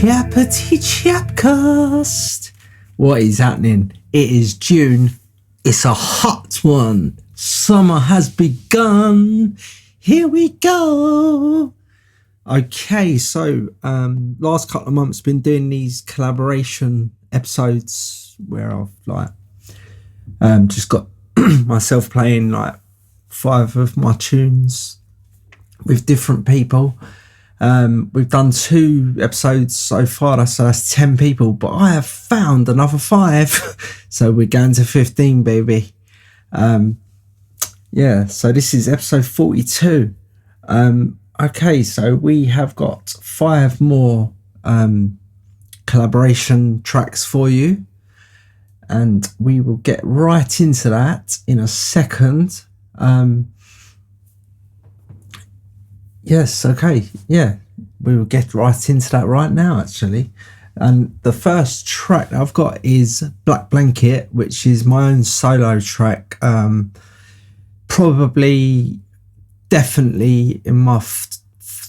Chappy Chapcast. What is happening? It is June. It's a hot one. Summer has begun. Here we go. Okay, so last couple of months been doing these collaboration episodes where I've just got myself playing 5 of my tunes with different people. We've done 2 episodes so far, so that's 10 people, but I have found another 5. So we're going to 15, baby. Yeah, so this is episode 42. Okay, so we have got 5 more collaboration tracks for you, and we will get right into that in a second. Yes, okay, yeah, we will get right into that right now, actually. And the first track that I've got is Black Blanket, which is my own solo track. Probably, definitely in my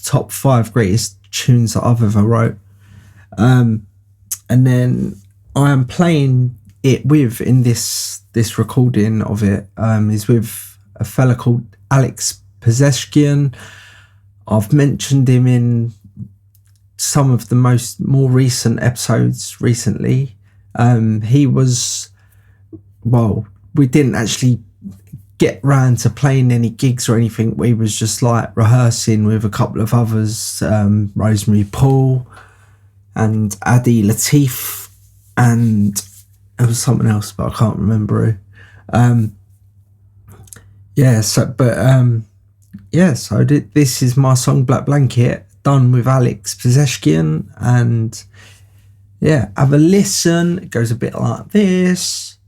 top 5 greatest tunes that I've ever wrote. And then I am playing it with, in this recording of it, is with a fella called Perceskian. I've mentioned him in some of the more recent episodes recently. He was, well, we didn't actually get round to playing any gigs or anything. We was just rehearsing with a couple of others, Rosemary Paul and Adi Latif, and there was something else, but I can't remember who. So this is my song Black Blanket, done with Perceskian, and yeah, have a listen. It goes a bit like this.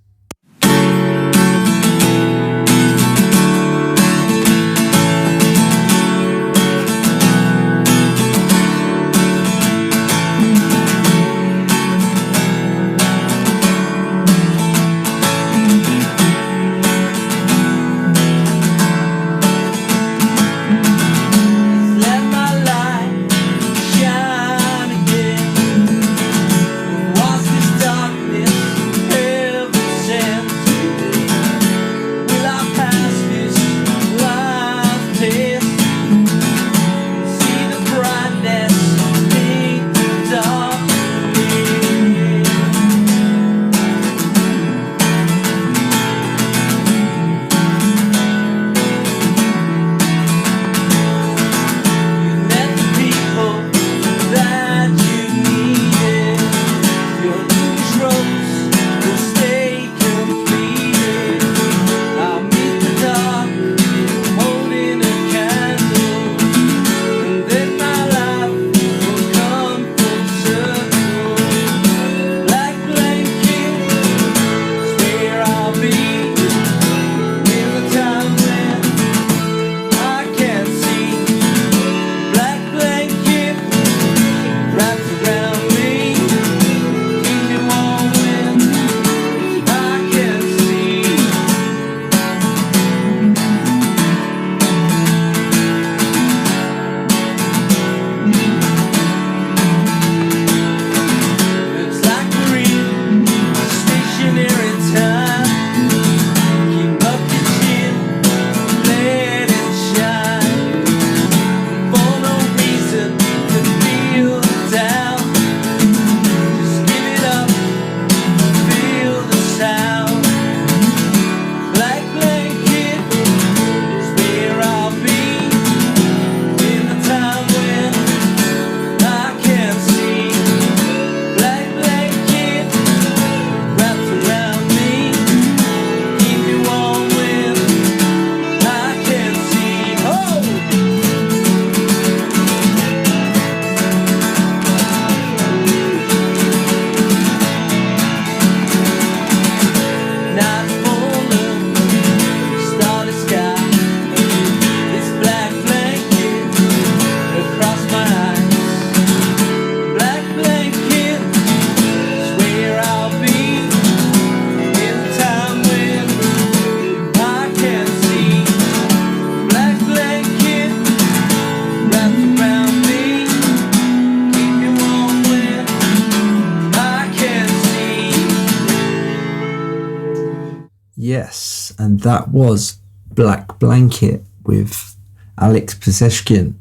yes, and that was Black Blanket with Alex Perceskian.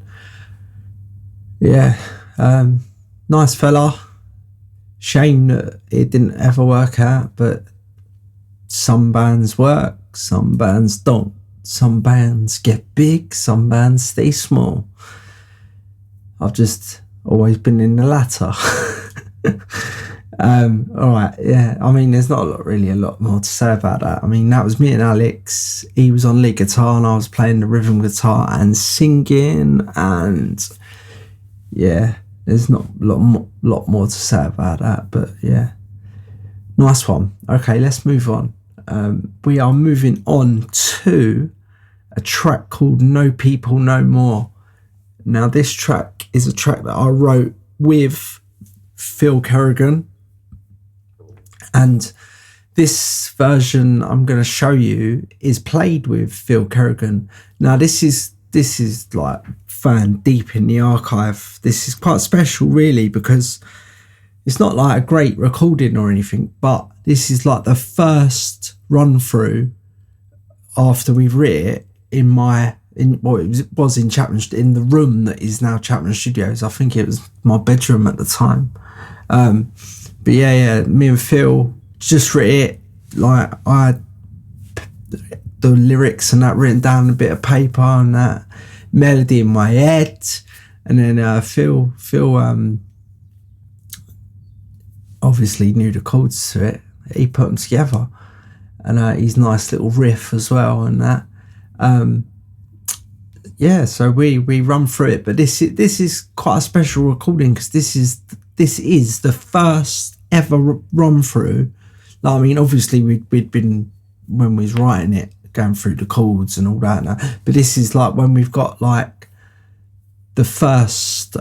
Yeah, nice fella. Shame that it didn't ever work out, but some bands work, some bands don't. Some bands get big, some bands stay small. I've just always been in the latter. All right, yeah. I mean, there's not really a lot more to say about that. I mean, that was me and Alex. He was on lead guitar and I was playing the rhythm guitar and singing. And yeah, there's not a lot more to say about that. But yeah, nice one. Okay, let's move on. We are moving on to a track called No People No More. Now, this track is a track that I wrote with Phil Kerrigan, and this version I'm going to show you is played with Phil Kerrigan. Now, this is like found deep in the archive. This is quite special, really, because it's not like a great recording or anything, but this is like the first run through after we've written it in it was in Chapman, in the room that is now Chapman Studios. I think it was my bedroom at the time. But yeah, me and Phil just wrote it. Like, I had the lyrics and that written down on a bit of paper and that melody in my head, and then Phil obviously knew the chords to it. He put them together, and his nice little riff as well, and that. Yeah, so we run through it, but this is quite a special recording because this is the first ever run through. Like, I mean, obviously we'd been, when we was writing it, going through the chords and all that now, but this is like when we've got like the first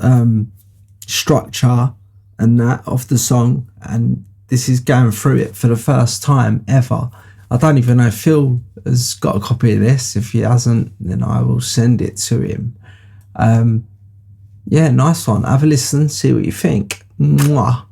structure and that of the song, and this is going through it for the first time ever. I don't even know if Phil has got a copy of this. If he hasn't, then I will send it to him. Yeah, nice one. Have a listen, see what you think. Mwah.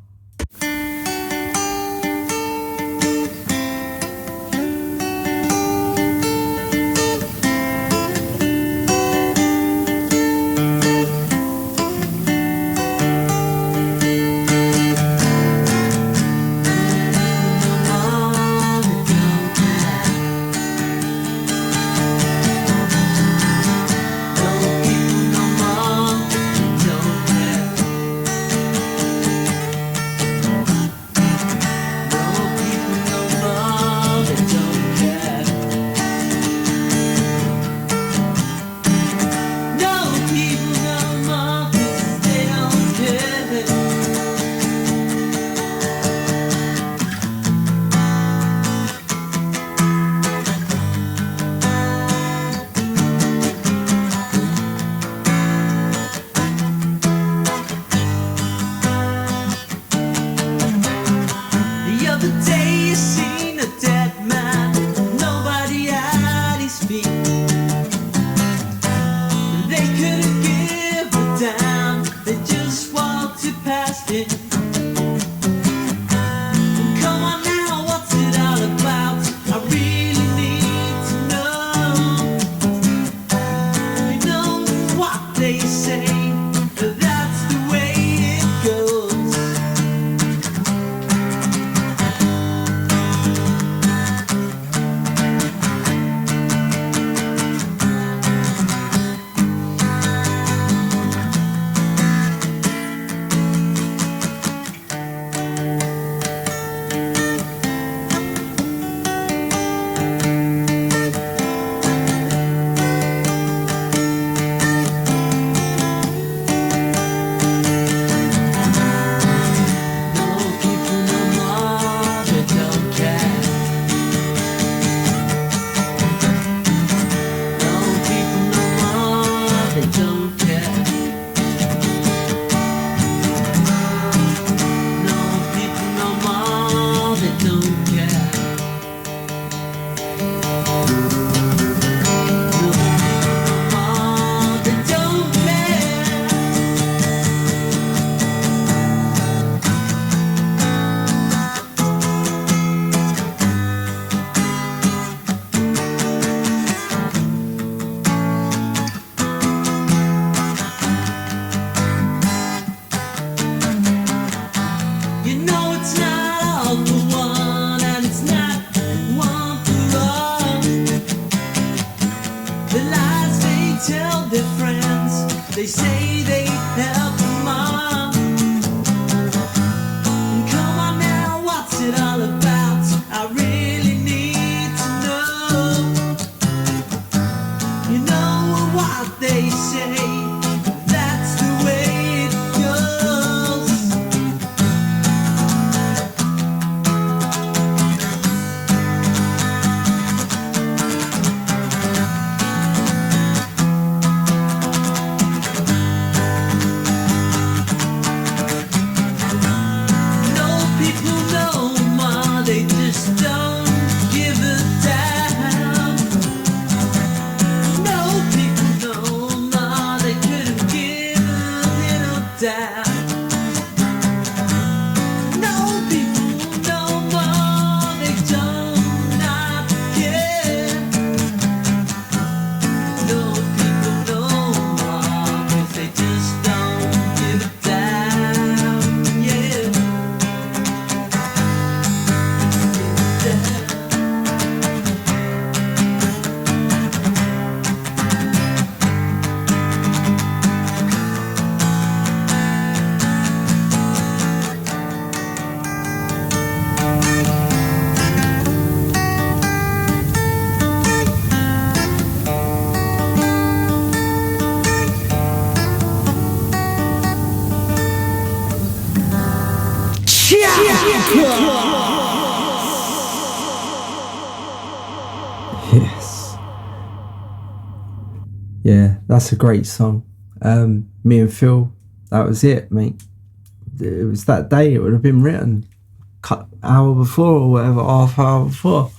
Yes. Yeah, that's a great song. Me and Phil, that was it, mate. It was that day. It would have been written cut hour before or whatever, half hour before.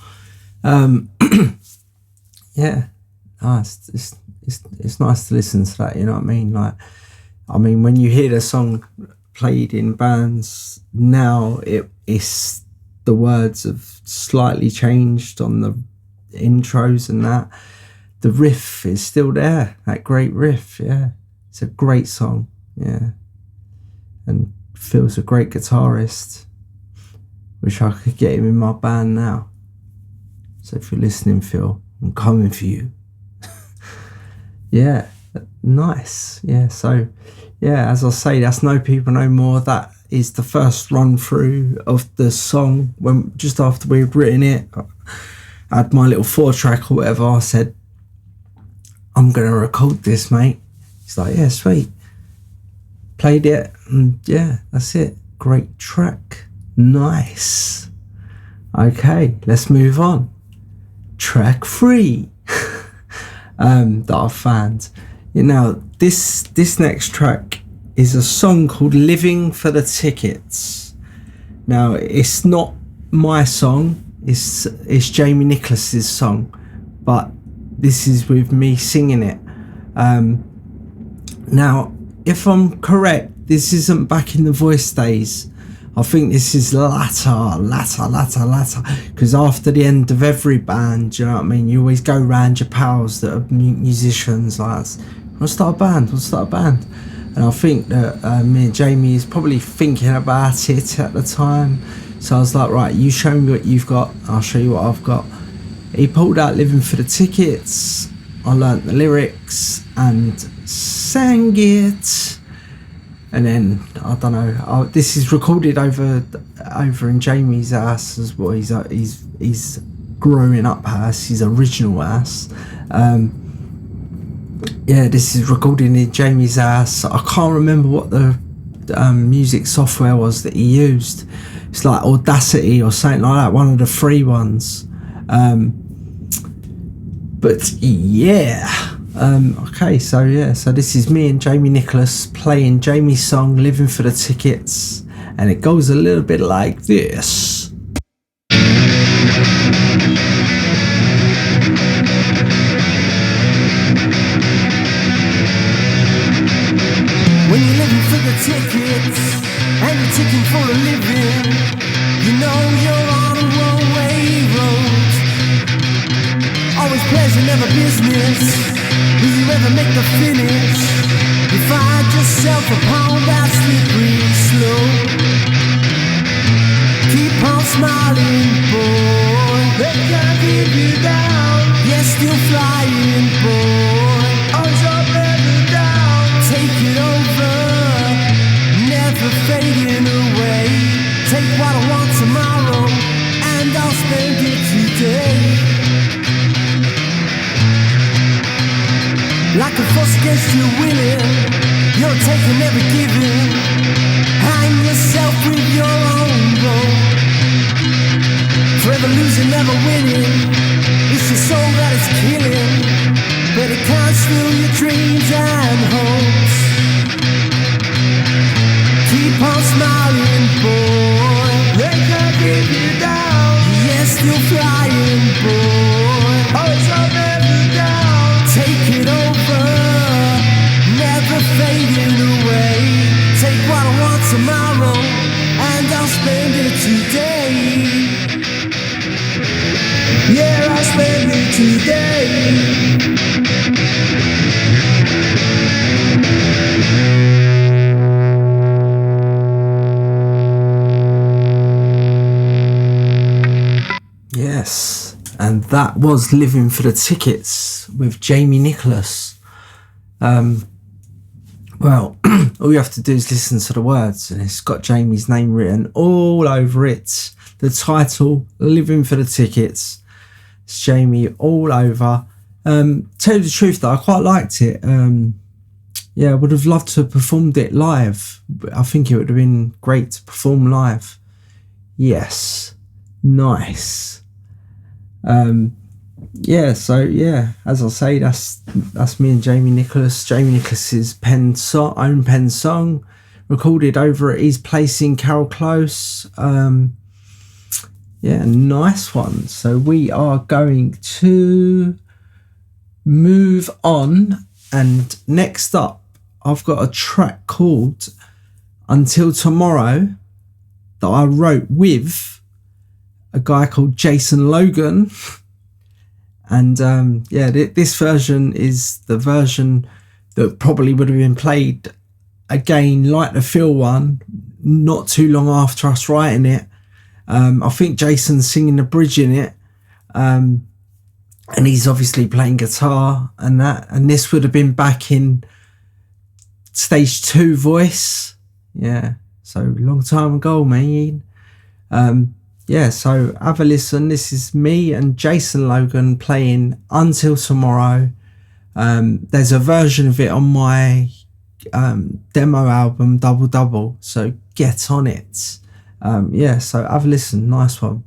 Yeah, it's nice to listen to that. You know what I mean? Like, I mean, when you hear the song played in bands now, it's the words have slightly changed on the intros and that. The riff is still there, that great riff. Yeah, it's a great song. Yeah, and Phil's a great guitarist. Wish I could get him in my band now. So if you're listening, Phil, I'm coming for you. Yeah, nice. Yeah, so yeah, as I say, that's No People No More. That is the first run through of the song. When just after we'd written it, I had my little 4-track or whatever. I said, I'm gonna record this, mate. He's like, yeah, sweet. Played it, and yeah, that's it. Great track. Nice. Okay, let's move on. Track 3 that I found. You know, this next track is a song called Living for the Tickets. Now, it's not my song, it's Jamie Nicholas's song, but this is with me singing it. Now, if I'm correct, this isn't Back in the Voice days. I think this is latter, because after the end of every band, you know what I mean, you always go round your pals that are musicians, like, we'll start a band. And I think that me and Jamie is probably thinking about it at the time. So I was like, right, you show me what you've got, I'll show you what I've got. He pulled out Living for the Tickets. I learnt the lyrics and sang it. And then, I don't know, this is recorded over in Jamie's house as well. He's growing up house, his original house. Yeah, this is recorded in Jamie's house. I can't remember what the music software was that he used. It's like Audacity or something like that, one of the free ones. But yeah. Okay, so this is me and Jamie Nicholas playing Jamie's song Living for the Tickets, and it goes a little bit like this. When you're living for the tickets and you're ticking for a living, you know you're on a one-way road. Always pleasure, never business. Will you ever make the finish? You find yourself upon that slippery slope. Keep on smiling, boy. They can't keep you down. You're still flying, boy. Arms up, never down. Take it over, never fading away. Take what I want tomorrow, and I'll spend it today. Like a force against your willing, you're taking every giving. Hang yourself with your own rope. Forever losing, never winning. It's your soul that is killing, but it can't steal your dreams and hopes. Keep on smiling, boy. They can't keep you down. Yes, still flying, boy. Oh, it's all never down. Take it over, never fading away. Take what I want tomorrow, and I'll spend it today. Yeah, I'll spend it today. Yes, and that was Living for the Tickets with Jamie Nicholas. Well, all you have to do is listen to the words, and it's got Jamie's name written all over it. The title, Living for the Tickets, it's Jamie all over. Tell you the truth though, I quite liked it. Yeah, I would have loved to have performed it live. I think it would have been great to perform live. Yes. Nice. As I say, that's me and Jamie Nicholas. Jamie Nicholas's own pen song, recorded over at his place in Carroll Close. Nice one. So we are going to move on, and next up I've got a track called Until Tomorrow that I wrote with a guy called Jason Logan. And this version is the version that probably would have been played again, like the Phil one, not too long after us writing it. I think Jason's singing the bridge in it, and he's obviously playing guitar and that. And this would have been back in stage 2 voice. Yeah, so long time ago, man. So have a listen. This is me and Jason Logan playing Until Tomorrow. There's a version of it on my demo album Double Double, so get on it. So have a listen. Nice one.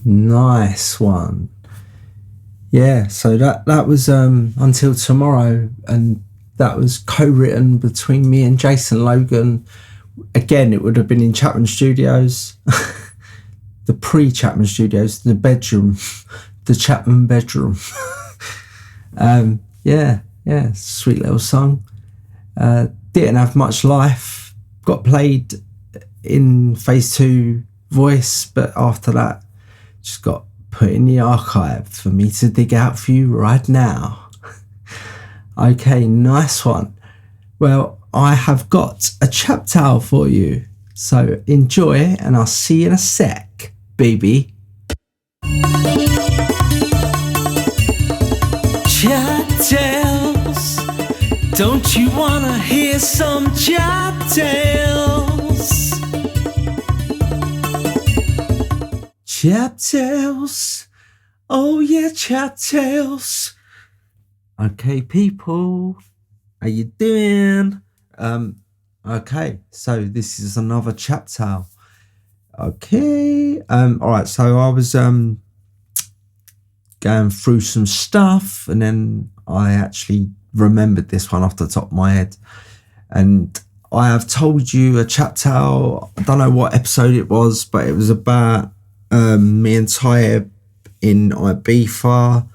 Nice one. Yeah, so that was Until Tomorrow, and that was co-written between me and Jason Logan. Again, it would have been in Chapman Studios, the pre-Chapman Studios, the bedroom, the Chapman bedroom. Yeah, sweet little song. Didn't have much life. Got played in phase 2 voice, but after that, just got put in the archive for me to dig out for you right now. Okay, nice one. Well, I have got a chap tale for you. So enjoy, and I'll see you in a sec, baby. Chap tales. Don't you wanna hear some chap tales? Chap tales. Oh yeah, chap tales. Okay, people, how you doing? Okay, so this is another chap tale. Okay, all right. So I was going through some stuff, and then I actually remembered this one off the top of my head, and I have told you a chap tale. I don't know what episode it was, but it was about me and Ty in Ibiza,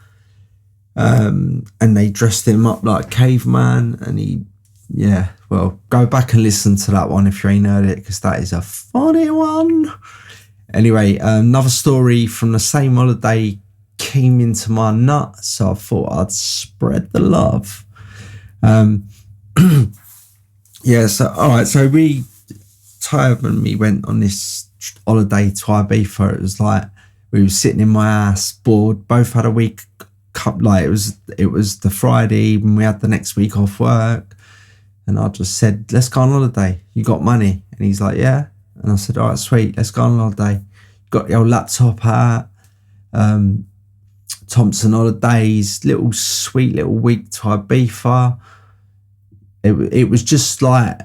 and they dressed him up like a caveman, and well, go back and listen to that one if you ain't heard it, because that is a funny one. Anyway, another story from the same holiday came into my nut, so I thought I'd spread the love. Yeah, so all right, so Ty and me went on this holiday to Ibiza. It was like we were sitting in my house, bored. Both had a week, like it was the Friday when we had the next week off work, and I just said, "Let's go on holiday. You got money?" And he's like, "Yeah." And I said, "All right, sweet. Let's go on holiday." Got your laptop out. Thompson Holidays, sweet little week to Ibiza. It was just like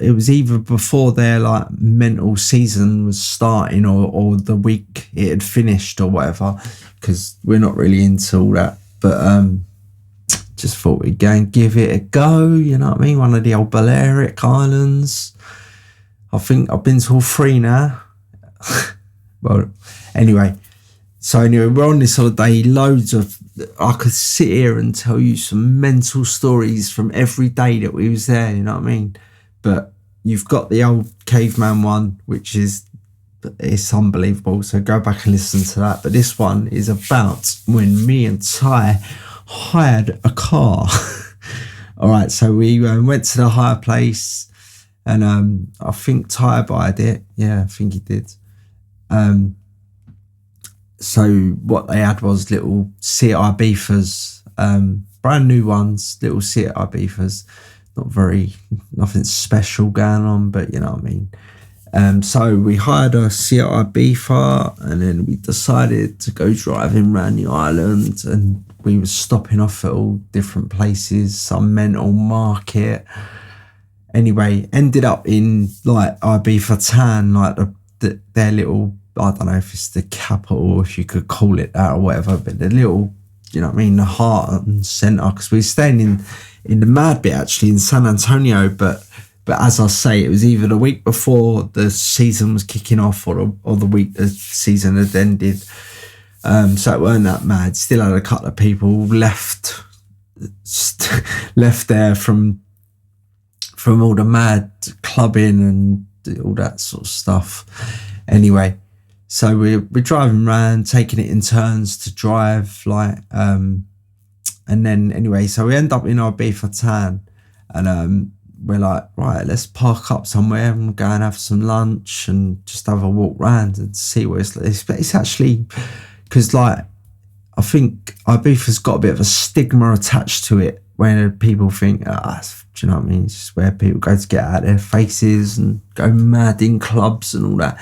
it was either before their like mental season was starting, or the week it had finished or whatever, because we're not really into all that. But just thought we'd go and give it a go, you know what I mean? One of the old Balearic Islands. I think I've been to all 3 now. Well, anyway, we're on this holiday, I could sit here and tell you some mental stories from every day that we was there, you know what I mean? But you've got the old caveman one, which it's unbelievable, so go back and listen to that. But this one is about when me and Ty hired a car. All right, so we went to the hire place, and I think Ty bought it. Yeah, I think he did. So what they had was little Seat Ibizas, brand new ones, little Seat Ibizas, nothing special going on, but you know what I mean. So we hired a Seat Ibiza, and then we decided to go driving around the island, and we were stopping off at all different places, some mental market. Anyway, ended up in like Ibiza town, like their little, I don't know if it's the capital, if you could call it that or whatever, but the little, you know what I mean, the heart and centre, because we were staying in the mad bit actually in San Antonio, but as I say, it was either the week before the season was kicking off, or the week the season had ended, so it weren't that mad. Still had a couple of people left there from all the mad clubbing and all that sort of stuff. Anyway, so we're driving around, taking it in turns to drive, and then anyway, so we end up in Ibiza town, and we're like, right, let's park up somewhere and go and have some lunch and just have a walk around and see what it's like. It's actually, because like, I think Ibiza's got a bit of a stigma attached to it, where people think, do you know what I mean? It's just where people go to get out their faces and go mad in clubs and all that.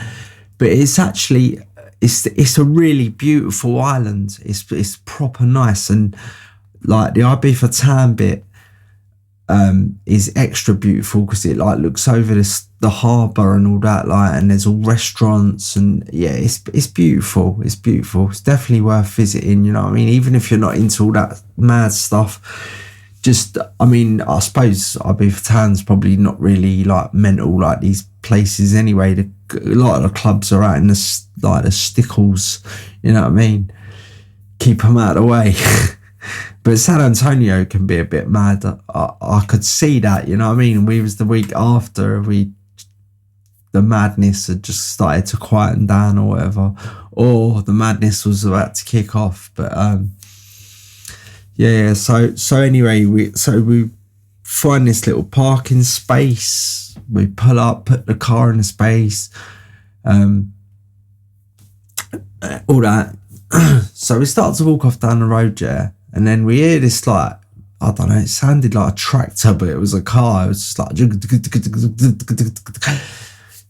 But it's actually, it's a really beautiful island. It's proper nice, and like the Ibiza town bit, is extra beautiful because it like looks over the harbour and all that, like, and there's all restaurants, and yeah, it's beautiful. It's beautiful. It's definitely worth visiting, you know what I mean? Even if you're not into all that mad stuff, just, I mean, I suppose Ibiza Town's probably not really like mental like these places anyway. A lot of the clubs are out in the stickles, you know what I mean? Keep them out of the way. But San Antonio can be a bit mad. I could see that, you know what I mean? We was the week after the madness had just started to quieten down or whatever, or the madness was about to kick off. But yeah. So anyway, we find this little parking space. We pull up, put the car in the space, all that. So we start to walk off down the road, yeah, and then we hear this, like, I don't know, it sounded like a tractor, but it was a car. It was just like,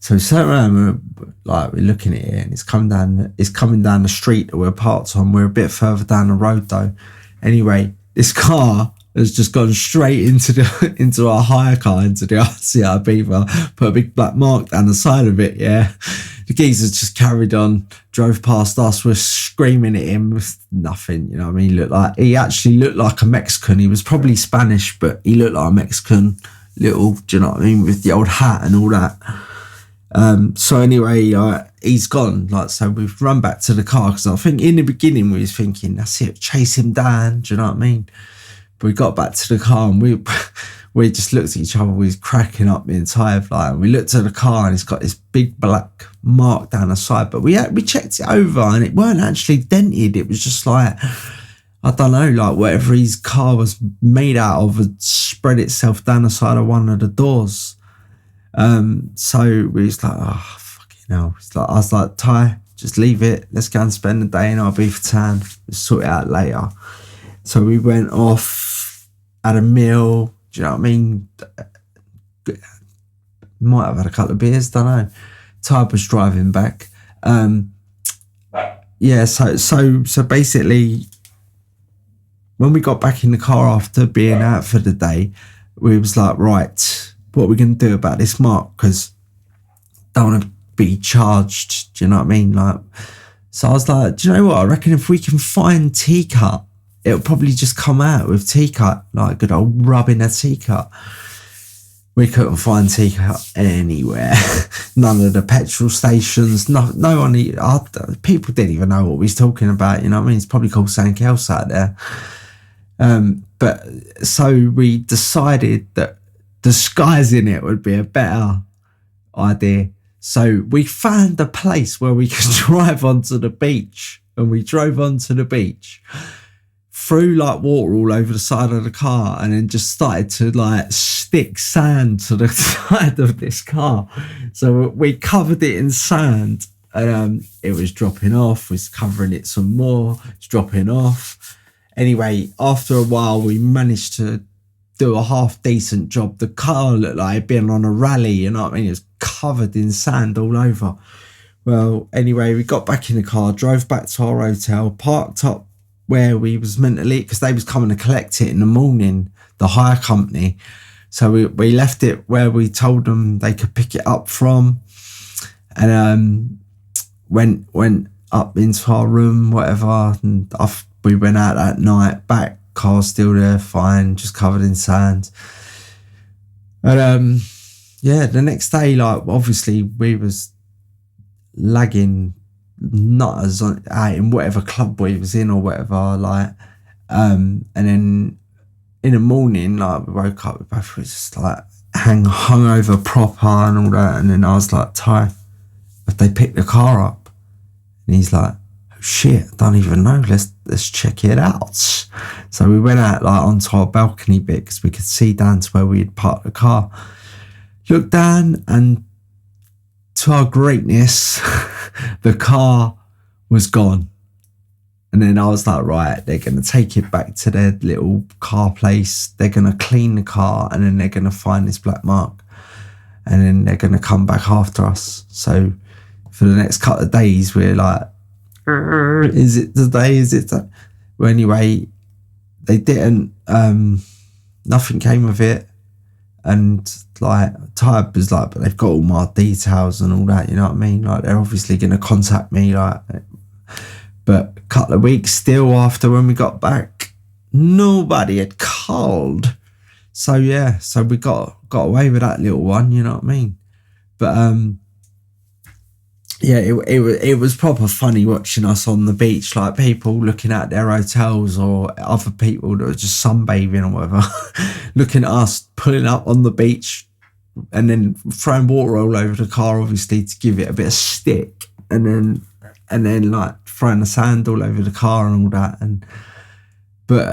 so we turn around, we're looking at it, and it's coming down the street that we're parked on. We're a bit further down the road though. Anyway, this car has just gone straight into our hire car, into the RCR Beaver, put a big black mark down the side of it, yeah. The geezers just carried on, drove past us, we're screaming at him with nothing, you know what I mean? He actually looked like a Mexican. He was probably Spanish, but he looked like a Mexican, little, do you know what I mean, with the old hat and all that. So anyway, he's gone. Like, so we've run back to the car, because I think in the beginning we was thinking, that's it, chase him down, do you know what I mean? But we got back to the car and we just looked at each other. We was cracking up the entire flight. And we looked at the car and it's got this big black mark down the side. But we checked it over and it weren't actually dented. It was just like, I don't know, like whatever his car was made out of had spread itself down the side of one of the doors. So we was like, oh, fucking hell. I was like, Ty, just leave it. Let's go and spend the day in Ibiza Town. We'll sort it out later. So we went off, had a meal. Do you know what I mean? Might have had a couple of beers, don't know. Ty was driving back. Yeah, so basically, when we got back in the car after being out for the day, we was like, right, what are we going to do about this mark? Because I don't want to be charged, do you know what I mean? Like, so I was like, do you know what? I reckon if we can find T-Cut, it'll probably just come out with T-Cut, like good old rubbing a T-Cut. We couldn't find T-Cut anywhere. None of the petrol stations, no one, people didn't even know what we was talking about, you know what I mean? It's probably called something else out there. But so we decided that disguising it would be a better idea. So we found a place where we could drive onto the beach, and we drove onto the beach, threw like water all over the side of the car, and then just started to like stick sand to the side of this car. So we covered it in sand, and it was dropping off. We was covering it some more, it's dropping off. Anyway, after a while, we managed to do a half decent job. The car looked like it'd been on a rally, you know what I mean? It was covered in sand all over. Well, anyway, we got back in the car, drove back to our hotel, parked up where we was meant to leave, because they was coming to collect it in the morning, the hire company. So we left it where we told them they could pick it up from, and went up into our room, whatever, and we went out that night, back, car still there, fine, just covered in sand. And yeah, the next day, like, obviously we was lagging nutters out in whatever club we was in or whatever, like, and then in the morning, like, we woke up, we both was just like hung over proper and all that. And then I was like, Ty, if they pick the car up? And he's like, oh shit, I don't even know, let's check it out. So we went out like onto our balcony bit, because we could see down to where we had parked the car. Looked down, and to our greatness, the car was gone. And then I was like, right, they're going to take it back to their little car place. They're going to clean the car, and then they're going to find this black mark. And then they're going to come back after us. So for the next couple of days, we're like, is it today? Is it that? Well, anyway, they didn't, nothing came of it. And like type is like, but they've got all my details and all that, you know what I mean? Like they're obviously going to contact me, like, but a couple of weeks still after when we got back, nobody had called. So yeah, so we got away with that little one, you know what I mean? But yeah, it was proper funny watching us on the beach, like people looking at their hotels or other people that were just sunbathing or whatever, looking at us pulling up on the beach and then throwing water all over the car, obviously to give it a bit of stick, and then like throwing the sand all over the car and all that. But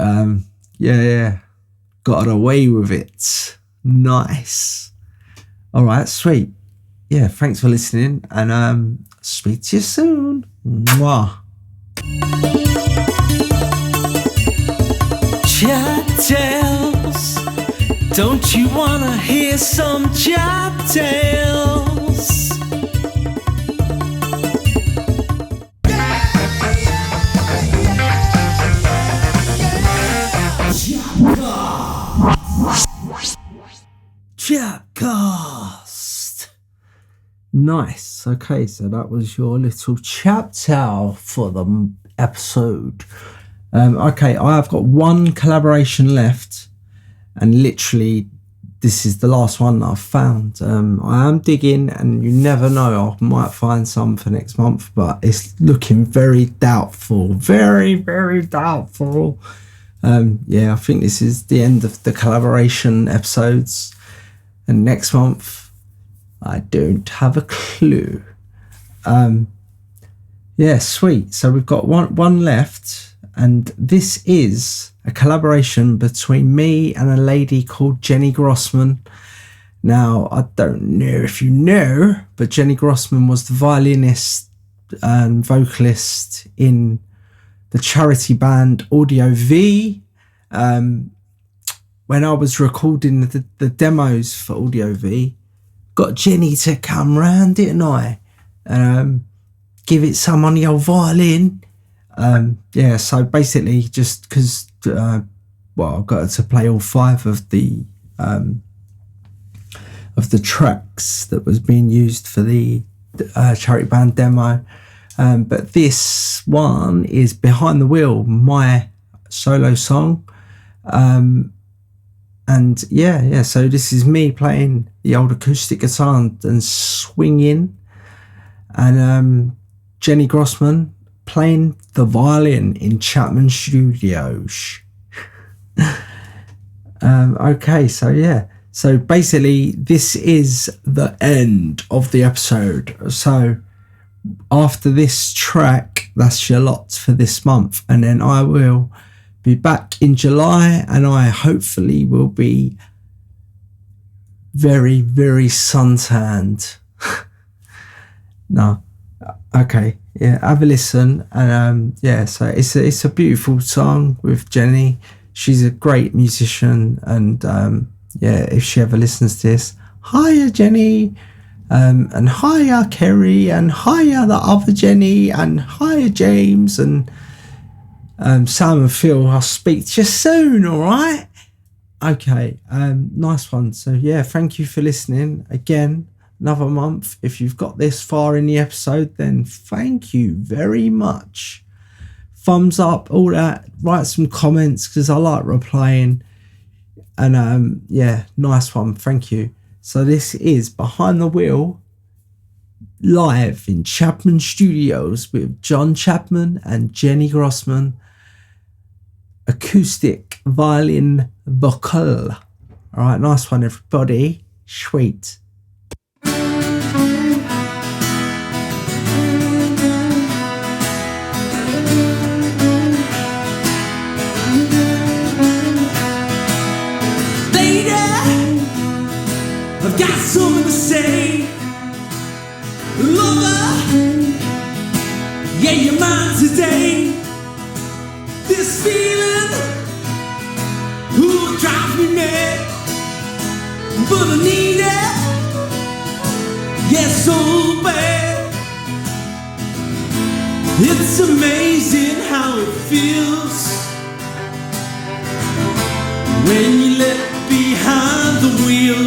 yeah, got away with it. Nice. All right, sweet. Yeah, thanks for listening, and speak to you soon. Mwah. Chat tales. Don't you wanna hear some chat tales? Chatcast. Nice. Okay, so that was your little chap tale for the episode. Okay, I have got one collaboration left, and literally this is the last one that I've found. I am digging, and you never know, I might find some for next month, but it's looking very doubtful. Very, very doubtful. Yeah, I think this is the end of the collaboration episodes, and next month I don't have a clue. Yeah, sweet. So we've got one left, and this is a collaboration between me and a lady called Jenny Grossmann. Now, I don't know if you know, but Jenny Grossmann was the violinist and vocalist in the charity band Audio V. When I was recording the demos for Audio V, got Jenny to come round, didn't I? Give it some on the old violin. Yeah, so basically just because, well, I got her to play all 5 of the tracks that was being used for the charity band demo. But this one is Behind the Wheel, my solo song. And yeah, so this is me playing the old acoustic guitar and swinging, and Jenny Grossmann playing the violin in Chapman Studios. Okay, so yeah. So basically, this is the end of the episode. So after this track, that's your lot for this month. And then I will be back in July, and I hopefully will be very, very suntanned. No. Okay. Yeah, have a listen. And yeah, so it's a beautiful song with Jenny. She's a great musician, and yeah, if she ever listens to this, hiya Jenny, and hiya Kerry, and hiya the other Jenny, and hiya James, and Sam and Phil. I'll speak to you soon, all right? Okay, nice one. So yeah, thank you for listening again. Another month. If you've got this far in the episode, then thank you very much. Thumbs up, all that. Write some comments because I like replying. And yeah, nice one. Thank you. So this is Behind the Wheel, live in Chapman Studios with John Chapman and Jenny Grossmann. Acoustic violin vocal. All right, nice one, everybody. Sweet. I've got something to say. Lover, yeah, you're mine today. This feeling, ooh, drives me mad. But I need it, yeah, so bad. It's amazing how it feels when you let behind the wheel.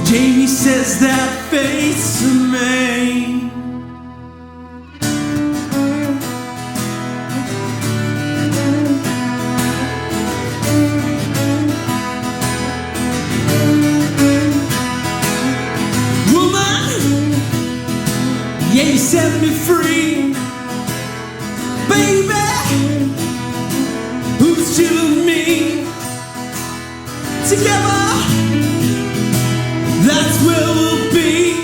Jamie says that fate's a man. Woman, yeah, you set me free. Baby, who's you and me? Together, that's where we'll be.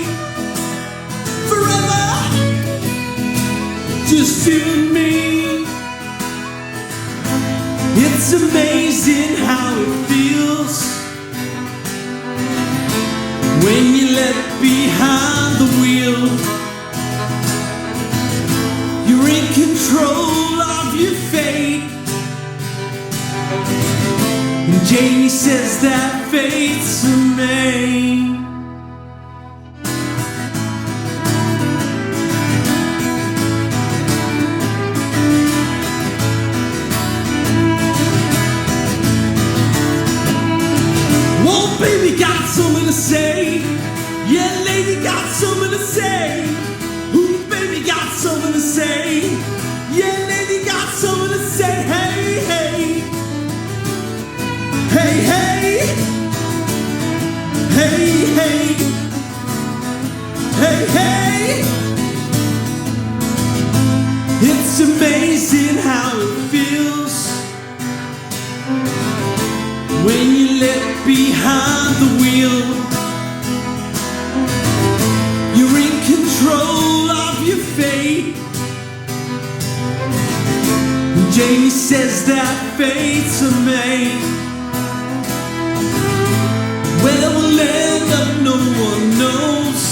Forever, just you and me. It's amazing how it feels when you let behind the wheel. You're in control of your fate. And Jamie says that fate's a man. Whoa, baby, got something to say. Yeah, lady, got something to say. Ooh, baby, got something to say. Yeah, lady, got something to say. Hey, hey. Hey, hey. Hey, hey. Hey, hey. It's amazing how it feels when you let behind the wheel. You're in control of your fate. And Jamie says that fate's a man. Where we'll end up, no one knows.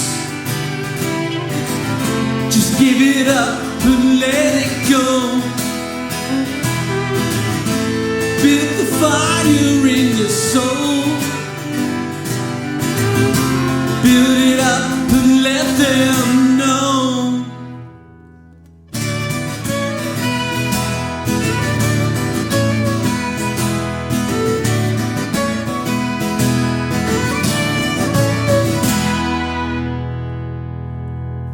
Just give it up and let it go. Build the fire in your soul. Build it up and let them know.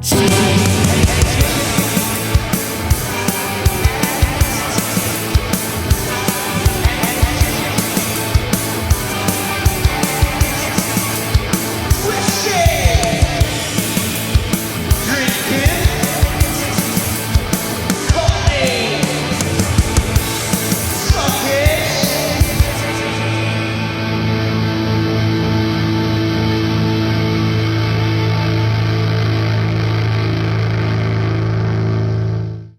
CHAP